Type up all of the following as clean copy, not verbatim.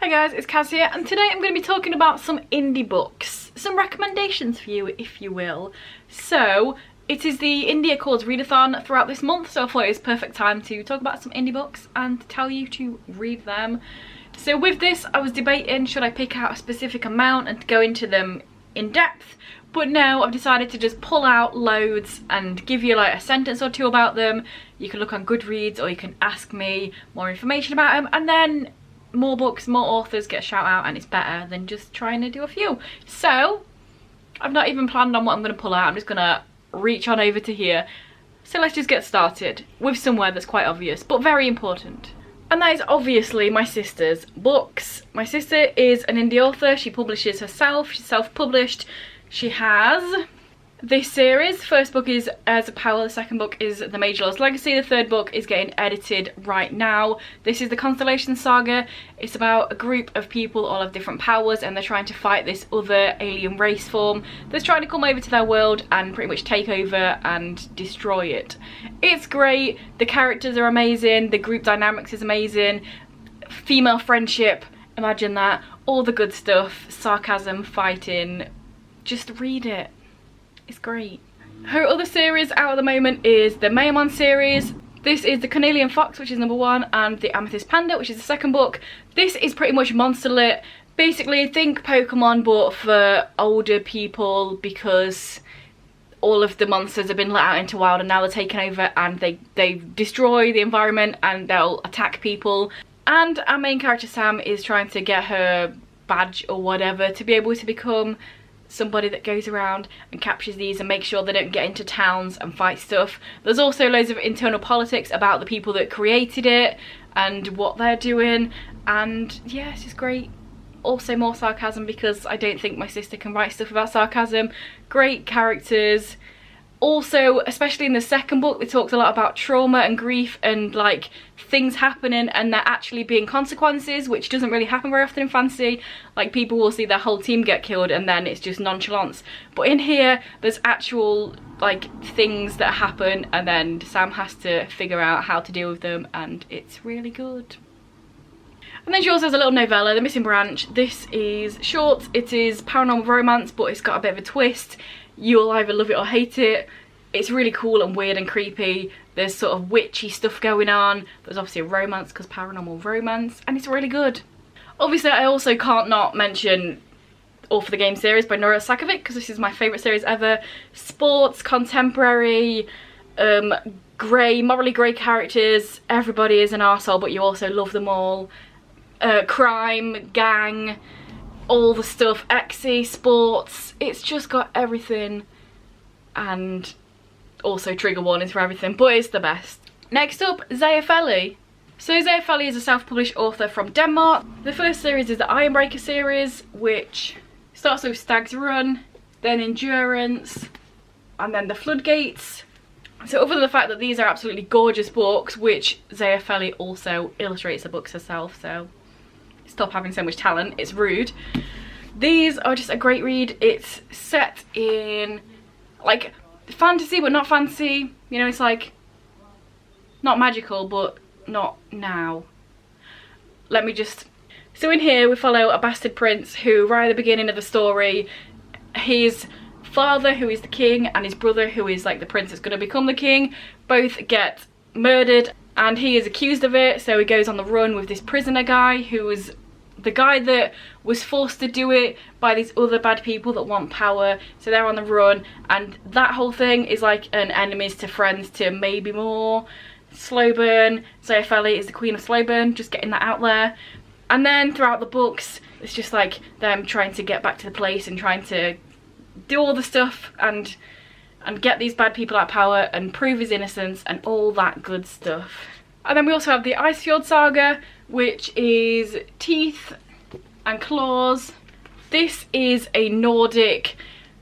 Hi guys, it's Kaz here, and today I'm going to be talking about some indie books. Some recommendations for you, if you will. So, it is the Indie Accords readathon throughout this month, so I thought it was perfect time to talk about some indie books and tell you to read them. So with this, I was debating should I pick out a specific amount and go into them in depth, but now I've decided to just pull out loads and give you like a sentence or two about them. You can look on Goodreads or you can ask me more information about them, and then more books, more authors get a shout out, and it's better than just trying to do a few. So I've not even planned on what I'm going to pull out. I'm just going to reach on over to here. So let's just get started with somewhere that's quite obvious but very important, and that is obviously my sister's books. My sister is an indie author. She publishes herself. She's self-published. She has this series. First book is Heirs of Power, the second book is The Major Lord's Legacy, the third book is getting edited right now. This is the Constellation Saga. It's about a group of people all have different powers, and they're trying to fight this other alien race form that's trying to come over to their world and pretty much take over and destroy it. It's great. The characters are amazing, the group dynamics is amazing, female friendship, imagine that, all the good stuff, sarcasm, fighting. Just read it. It's great. Her other series out at the moment is the Mayamon series. This is the Cornelian Fox, which is number 1, and the Amethyst Panda, which is the second book. This is pretty much monster lit. Basically, think Pokemon but for older people, because all of the monsters have been let out into wild and now they're taking over, and they destroy the environment and they'll attack people. And our main character Sam is trying to get her badge or whatever to be able to become somebody that goes around and captures these and makes sure they don't get into towns and fight stuff. There's also loads of internal politics about the people that created it and what they're doing, and yes, it's great. Also more sarcasm, because I don't think my sister can write stuff about sarcasm. Great characters. Also, especially in the second book, it talks a lot about trauma and grief and like things happening and there actually being consequences, which doesn't really happen very often in fantasy. Like, people will see their whole team get killed and then it's just nonchalance. But in here, there's actual like things that happen, and then Sam has to figure out how to deal with them, and it's really good. And then she also has a little novella, The Missing Branch. This is short, it is paranormal romance, but it's got a bit of a twist. You'll either love it or hate it. It's really cool and weird and creepy. There's sort of witchy stuff going on. There's obviously a romance because paranormal romance, and it's really good. Obviously, I also can't not mention All for the Game series by Nora Sakovic, because this is my favourite series ever. Sports, contemporary, grey, morally grey characters. Everybody is an arsehole, but you also love them all. Crime, gang, all the stuff, exy, sports. It's just got everything, and also trigger warnings for everything, but it's the best. Next up, Zaya Feli. So Zaya Feli is a self-published author from Denmark. The first series is the Ironbreaker series, which starts with Stag's Run, then Endurance, and then the Floodgates. So other than the fact that these are absolutely gorgeous books, which Zaya Feli also illustrates the books herself, so stop having so much talent, it's rude. These are just a great read. It's set in like fantasy but not fantasy, you know, it's like not magical but not now. So in here we follow a bastard prince who, right at the beginning of the story, his father, who is the king, and his brother, who is like the prince that's going to become the king, both get murdered, and he is accused of it. So he goes on the run with this prisoner guy, who was the guy that was forced to do it by these other bad people that want power. So they're on the run, and that whole thing is like an enemies to friends to maybe more. Slow burn. Zaya Feli is the queen of slow burn, just getting that out there. And then throughout the books, it's just like them trying to get back to the place and trying to do all the stuff and get these bad people out of power and prove his innocence and all that good stuff. And then we also have the Icefjord Saga, which is Teeth and Claws. This is a Nordic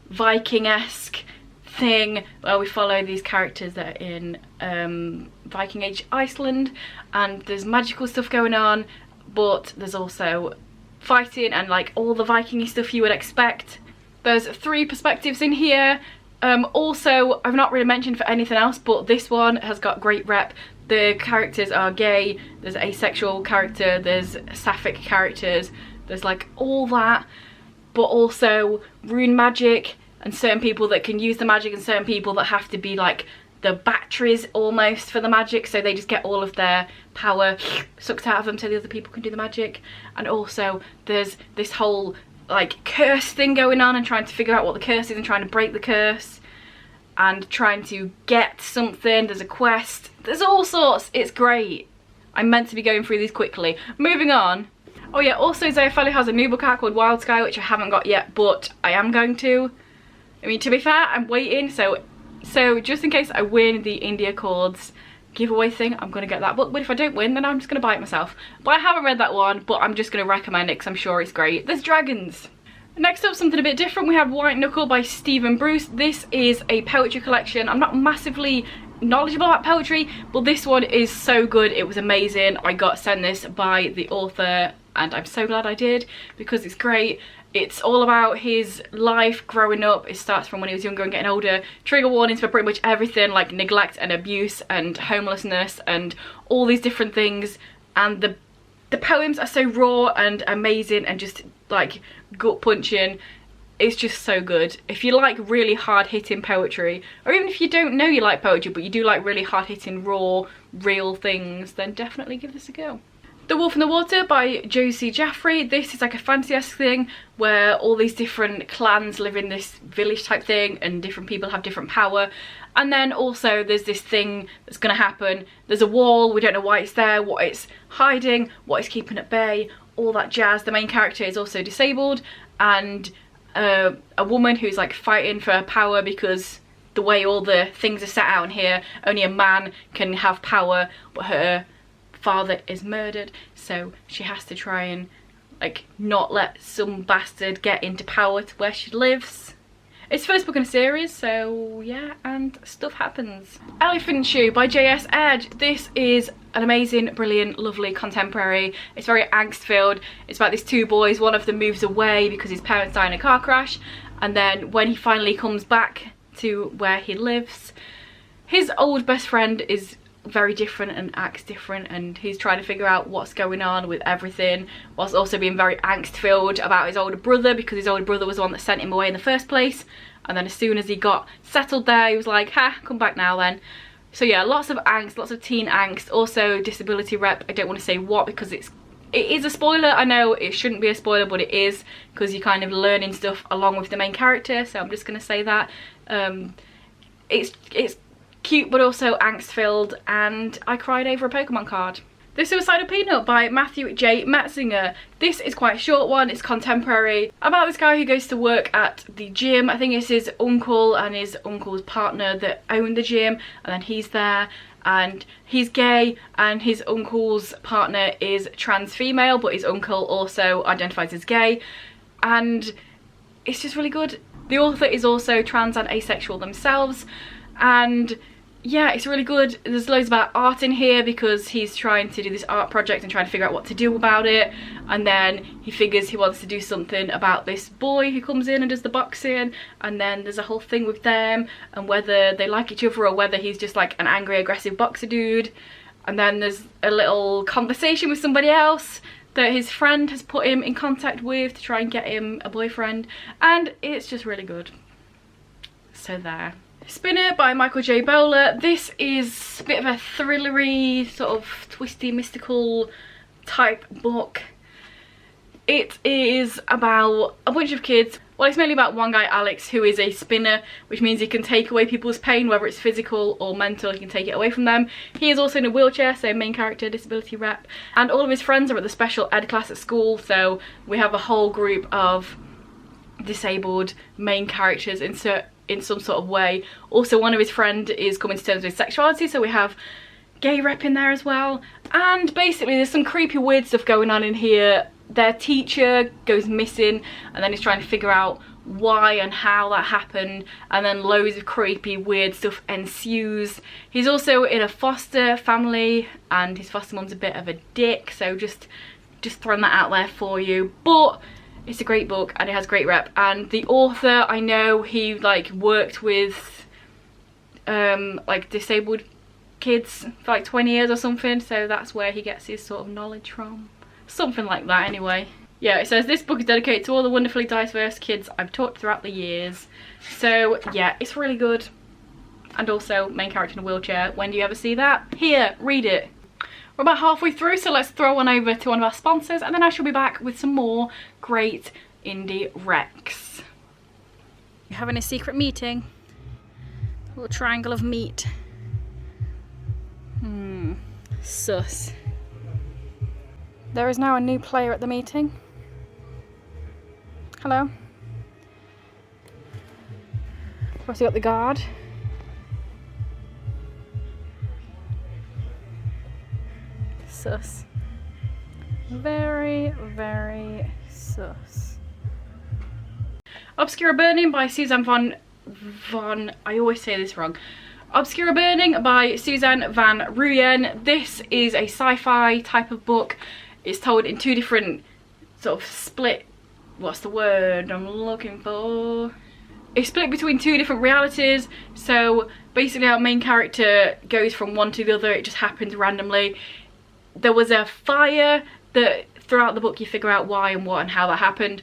Viking-esque thing where we follow these characters that are in Viking Age Iceland, and there's magical stuff going on, but there's also fighting and like all the Viking-y stuff you would expect. There's 3 perspectives in here. Also, I've not really mentioned for anything else, but this one has got great rep. the characters are gay, there's asexual character, there's sapphic characters, there's like all that, but also rune magic and certain people that can use the magic and certain people that have to be like the batteries almost for the magic, so they just get all of their power sucked out of them so the other people can do the magic. And also there's this whole like curse thing going on and trying to figure out what the curse is and trying to break the curse and trying to get something. There's a quest, there's all sorts. It's great. I'm meant to be going through these quickly. Moving on. Oh yeah, also Zayafeli has a new book out called Wild Sky, which I haven't got yet, but I am going to. I mean, to be fair, I'm waiting, so just in case I win the Indie Accords giveaway thing, I'm going to get that book. But if I don't win, then I'm just going to buy it myself. But I haven't read that one, but I'm just going to recommend it because I'm sure it's great. There's dragons. Next up, something a bit different. We have White Knuckle by Stephen Bruce. This is a poetry collection. I'm not massively knowledgeable about poetry, but this one is so good. It was amazing. I got sent this by the author and I'm so glad I did because it's great. It's all about his life growing up. It starts from when he was younger and getting older. Trigger warnings for pretty much everything, like neglect and abuse and homelessness and all these different things. And the poems are so raw and amazing and just like gut punching. It's just so good. If you like really hard-hitting poetry, or even if you don't know you like poetry but you do like really hard-hitting raw real things, then definitely give this a go. The Wolf in the Water by Josie Jaffrey. This is like a fantasy-esque thing where all these different clans live in this village type thing and different people have different power. And then also there's this thing that's going to happen. There's a wall, we don't know why it's there, what it's hiding, what it's keeping at bay, all that jazz. The main character is also disabled, and a woman who's like fighting for her power because the way all the things are set out in here, only a man can have power, but her father is murdered, so she has to try and like not let some bastard get into power to where she lives. It's the first book in a series, so yeah, and stuff happens. Elephant Shoe by J.S. Edge. This is an amazing, brilliant, lovely contemporary. It's very angst-filled. It's about these two boys. One of them moves away because his parents die in a car crash, and then when he finally comes back to where he lives, his old best friend is very different and acts different, and he's trying to figure out what's going on with everything, whilst also being very angst-filled about his older brother because his older brother was the one that sent him away in the first place. And then as soon as he got settled there, he was like, ha, come back now then. So yeah, lots of angst, lots of teen angst. Also disability rep. I don't want to say what because it is a spoiler. I know it shouldn't be a spoiler, but it is because you're kind of learning stuff along with the main character, so I'm just going to say that. It's cute but also angst-filled, and I cried over a Pokemon card. The Suicidal Peanut by Matthew J. Metzinger. This is quite a short one. It's contemporary, about this guy who goes to work at the gym. I think it's his uncle and his uncle's partner that own the gym, and then he's there and he's gay, and his uncle's partner is trans female, but his uncle also identifies as gay, and it's just really good. The author is also trans and asexual themselves, and yeah, it's really good. There's loads about art in here because he's trying to do this art project and trying to figure out what to do about it, and then he figures he wants to do something about this boy who comes in and does the boxing, and then there's a whole thing with them and whether they like each other or whether he's just like an angry aggressive boxer dude. And then there's a little conversation with somebody else that his friend has put him in contact with to try and get him a boyfriend, and it's just really good. So there. Spinner by Michael J. Bowler. This is a bit of a thrillery, sort of twisty, mystical type book. It is about a bunch of kids. Well, it's mainly about one guy, Alex, who is a spinner, which means he can take away people's pain, whether it's physical or mental. He can take it away from them. He is also in a wheelchair, so main character, disability rep. And all of his friends are at the special ed class at school, so we have a whole group of disabled main characters in some sort of way. Also, one of his friends is coming to terms with sexuality, so we have gay rep in there as well. And basically there's some creepy weird stuff going on in here. Their teacher goes missing, and then he's trying to figure out why and how that happened, and then loads of creepy weird stuff ensues. He's also in a foster family, and his foster mum's a bit of a dick, so just throwing that out there for you. But it's a great book and it has great rep, and the author, I know he like worked with like disabled kids for like 20 years or something, so that's where he gets his sort of knowledge from. Something like that anyway. Yeah, it says this book is dedicated to all the wonderfully diverse kids I've taught throughout the years. So yeah, it's really good. And also main character in a wheelchair. When do you ever see that? Here, read it. We're about halfway through, so let's throw one over to one of our sponsors, and then I shall be back with some more great indie recs. You're having a secret meeting. A little triangle of meat. Sus. There is now a new player at the meeting. Hello. What's he got, the guard? Sus. Very, very sus. Obscura Burning by Suzanne I always say this wrong. Obscura Burning by Suzanne van Ruyen. This is a sci-fi type of book. It's told in two different sort of split, what's the word I'm looking for? It's split between two different realities. So basically our main character goes from one to the other. It just happens randomly. There was a fire that throughout the book you figure out why and what and how that happened.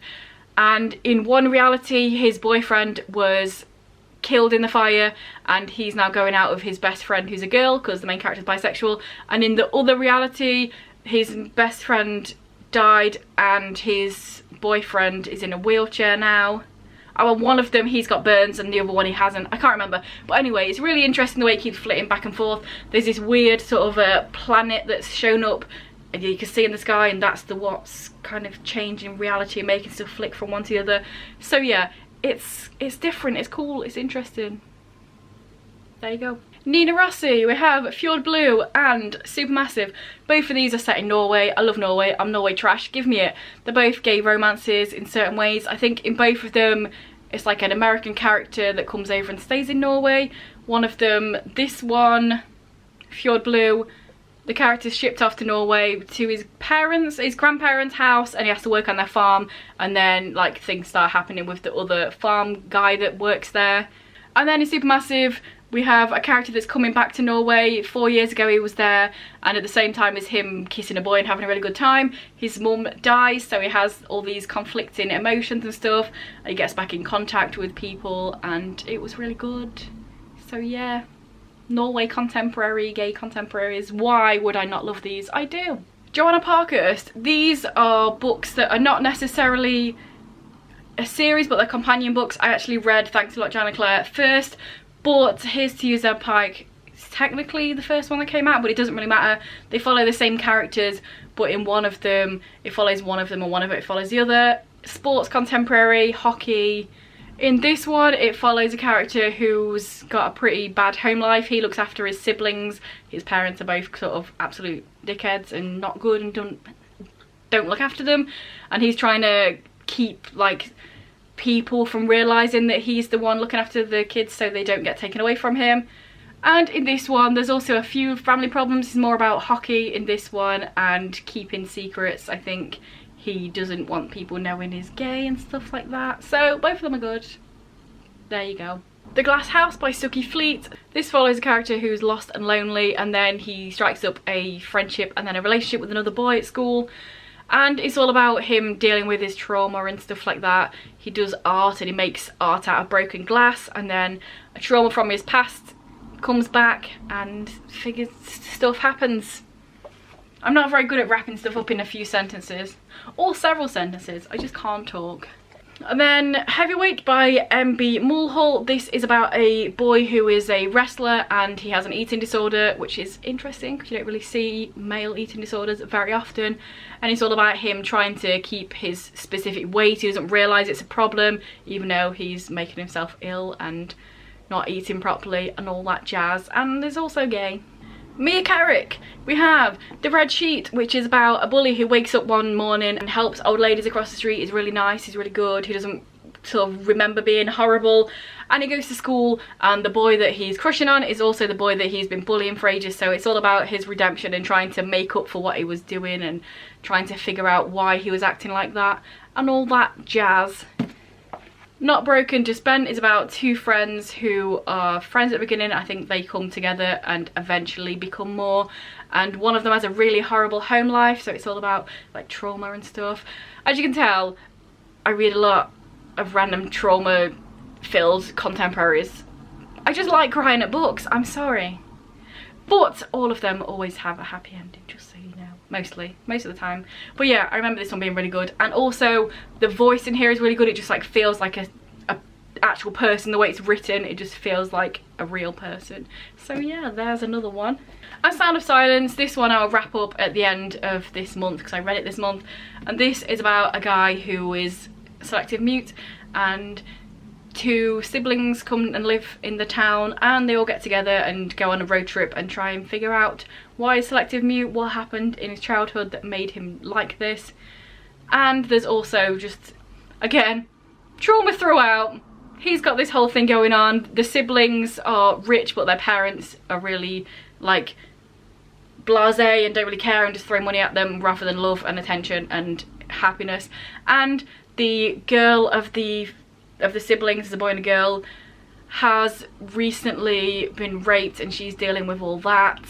And in one reality his boyfriend was killed in the fire and he's now going out with his best friend who's a girl because the main character is bisexual. And in the other reality his best friend died and his boyfriend is in a wheelchair now. Well, one of them he's got burns and the other one he hasn't. I can't remember. But anyway, it's really interesting the way it keeps flitting back and forth. There's this weird sort of a planet that's shown up and you can see in the sky, and that's the what's kind of changing reality and making stuff flick from one to the other. So yeah, it's different, it's cool, it's interesting. There you go. Nina Rossi, we have Fjord Blue and Supermassive. Both of these are set in Norway. I love Norway, I'm Norway trash, give me it. They're both gay romances in certain ways. I think in both of them it's like an American character that comes over and stays in Norway. One of them, this one, Fjord Blue, the character's shipped off to Norway to his grandparents' house, and he has to work on their farm, and then like things start happening with the other farm guy that works there. And then in Supermassive we have a character that's coming back to Norway. 4 years ago he was there, and at the same time as him kissing a boy and having a really good time, his mum dies, so he has all these conflicting emotions and stuff, and he gets back in contact with people, and it was really good. So yeah, Norway contemporary, gay contemporaries. Why would I not love these? I do. Joanna Parkhurst. These are books that are not necessarily a series, but they're companion books. I actually read Thanks a Lot, Joanna Claire first, but Here's to You, Zeb Pike is technically the first one that came out, but it doesn't really matter. They follow the same characters, but in one of them it follows one of them and one of it follows the other. Sports, contemporary, hockey. In this one it follows a character who's got a pretty bad home life. He looks after his siblings. His parents are both sort of absolute dickheads and not good and don't look after them, and he's trying to keep like people from realizing that he's the one looking after the kids so they don't get taken away from him. And in this one there's also a few family problems. It's more about hockey in this one and keeping secrets. I think he doesn't want people knowing he's gay and stuff like that. So both of them are good. There you go. The Glass House by Suki Fleet. This follows a character who's lost and lonely, and then he strikes up a friendship and then a relationship with another boy at school. And it's all about him dealing with his trauma and stuff like that. He does art and he makes art out of broken glass, and then a trauma from his past comes back and stuff happens. I'm not very good at wrapping stuff up in a few sentences, or several sentences, I just can't talk. And then Heavyweight by M.B. Mulhall. This is about a boy who is a wrestler and he has an eating disorder, which is interesting because you don't really see male eating disorders very often. And it's all about him trying to keep his specific weight. He doesn't realise it's a problem, even though he's making himself ill and not eating properly and all that jazz. And there's also gay. Mia Carrick, we have The Red Sheet, which is about a bully who wakes up one morning and helps old ladies across the street. He's really nice, he's really good, he doesn't sort of remember being horrible, and he goes to school, and the boy that he's crushing on is also the boy that he's been bullying for ages. So it's all about his redemption and trying to make up for what he was doing and trying to figure out why he was acting like that and all that jazz. Not Broken, Just Bent is about two friends who are friends at the beginning. I think they come together and eventually become more. And one of them has a really horrible home life, so it's all about like trauma and stuff. As you can tell, I read a lot of random trauma-filled contemporaries. I just like crying at books, I'm sorry. But all of them always have a happy ending, just so you know. Most of the time. But yeah, I remember this one being really good. And also, the voice in here is really good. It just like feels like a actual person. The way it's written, it just feels like a real person. So yeah, there's another one. And Sound of Silence, this one I'll wrap up at the end of this month because I read it this month. And this is about a guy who is selective mute, and two siblings come and live in the town, and they all get together and go on a road trip and try and figure out why he's selective mute, what happened in his childhood that made him like this. And there's also just, again, trauma throughout. He's got this whole thing going on. The siblings are rich, but their parents are really like blasé and don't really care and just throw money at them rather than love and attention and happiness. And the girl of the siblings, is a boy and a girl, has recently been raped and she's dealing with all that.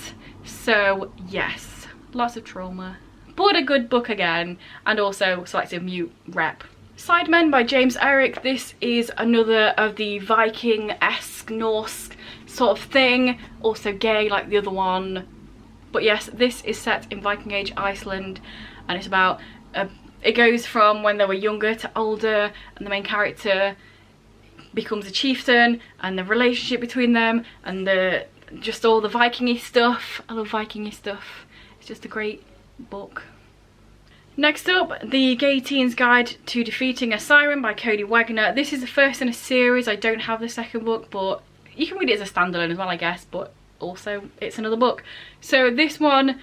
So yes, lots of trauma, but a good book again, and also selective mute rep. Sidemen by James Eric. This is another of the Viking-esque Norse sort of thing, also gay like the other one. But yes, this is set in Viking Age Iceland, and it's about it goes from when they were younger to older, and the main character becomes a chieftain, and the relationship between them, and just all the Viking-y stuff. I love Viking-y stuff. It's just a great book. Next up, The Gay Teen's Guide to Defeating a Siren by Cody Wagner. This is the first in a series. I don't have the second book, but you can read it as a standalone as well, I guess, but also it's another book. So this one,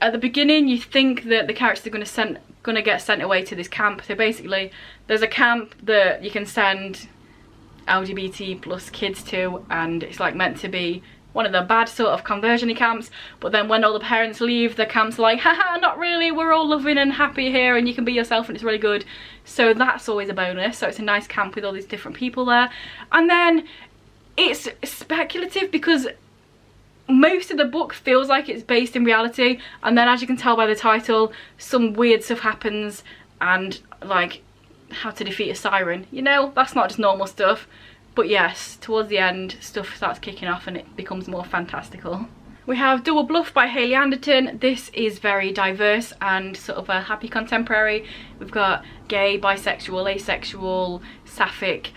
at the beginning, you think that the characters are gonna get sent away to this camp. So basically, there's a camp that you can send LGBT plus kids to, and it's like meant to be one of the bad sort of conversion-y camps. But then when all the parents leave, the camp's like, haha, not really, we're all loving and happy here and you can be yourself and it's really good. So that's always a bonus. So it's a nice camp with all these different people there. And then it's speculative because most of the book feels like it's based in reality, and then as you can tell by the title, some weird stuff happens, and like how to defeat a siren, you know, that's not just normal stuff. But yes, towards the end, stuff starts kicking off and it becomes more fantastical. We have Double Bluff by Hayley Anderton. This is very diverse and sort of a happy contemporary. We've got gay, bisexual, asexual, sapphic,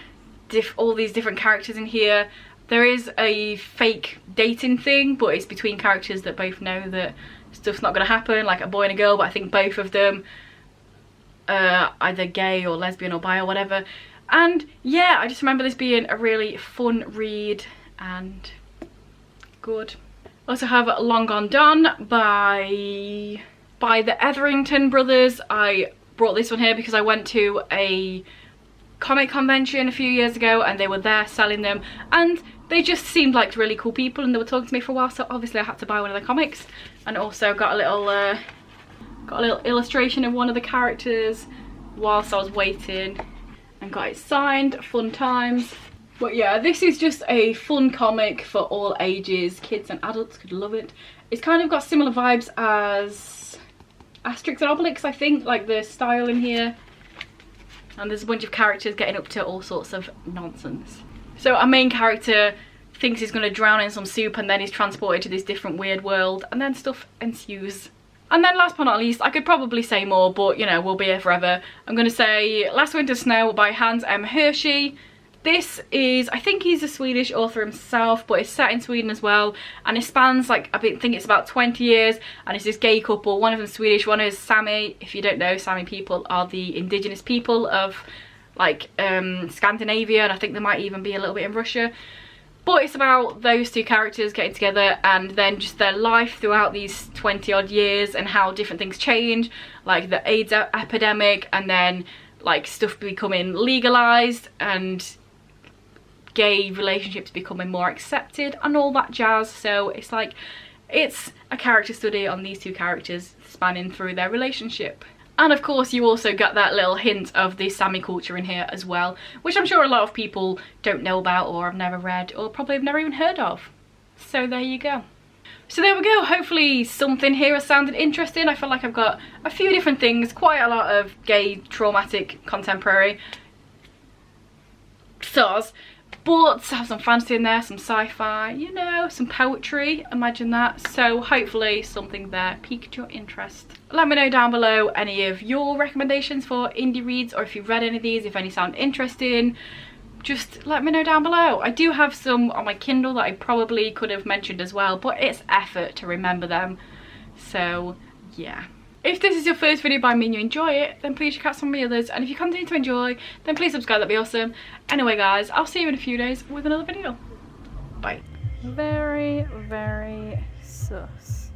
all these different characters in here. There is a fake dating thing, but it's between characters that both know that stuff's not going to happen, like a boy and a girl, but I think both of them are either gay or lesbian or bi or whatever. And yeah, I just remember this being a really fun read and good. Also have Long Gone Done by the Etherington brothers. I brought this one here because I went to a comic convention a few years ago and they were there selling them, and they just seemed like really cool people and they were talking to me for a while, so obviously I had to buy one of their comics. And also got a little illustration of one of the characters whilst I was waiting, and got it signed. Fun times. But yeah, this is just a fun comic for all ages. Kids and adults could love it. It's kind of got similar vibes as Asterix and Obelix, I think, like the style in here. And there's a bunch of characters getting up to all sorts of nonsense. So our main character thinks he's going to drown in some soup, and then he's transported to this different weird world, and then stuff ensues. And then last but not least, I could probably say more, but you know, we'll be here forever. I'm going to say Last Winter's Snow by Hans M. Hershey. This is, I think he's a Swedish author himself, but it's set in Sweden as well, and it spans like, I think it's about 20 years, and it's this gay couple. One of them's Swedish, one is Sami. If you don't know, Sami people are the indigenous people of like Scandinavia, and I think there might even be a little bit in Russia. But it's about those two characters getting together and then just their life throughout these 20 odd years and how different things change, like the AIDS epidemic, and then like stuff becoming legalized and gay relationships becoming more accepted and all that jazz. So it's like, it's a character study on these two characters spanning through their relationship. And of course you also get that little hint of the Sami culture in here as well, which I'm sure a lot of people don't know about or have never read or probably have never even heard of. So there you go. So there we go, hopefully something here has sounded interesting. I feel like I've got a few different things, quite a lot of gay, traumatic, contemporary stars, but have some fantasy in there, some sci-fi, you know, some poetry, imagine that. So hopefully something there piqued your interest. Let me know down below any of your recommendations for indie reads, or if you've read any of these, if any sound interesting. Just let me know down below. I do have some on my Kindle that I probably could have mentioned as well, but it's effort to remember them. So yeah. If this is your first video by me and you enjoy it, then please check out some of my others. And if you continue to enjoy, then please subscribe, that'd be awesome. Anyway guys, I'll see you in a few days with another video. Bye. Very, very sus.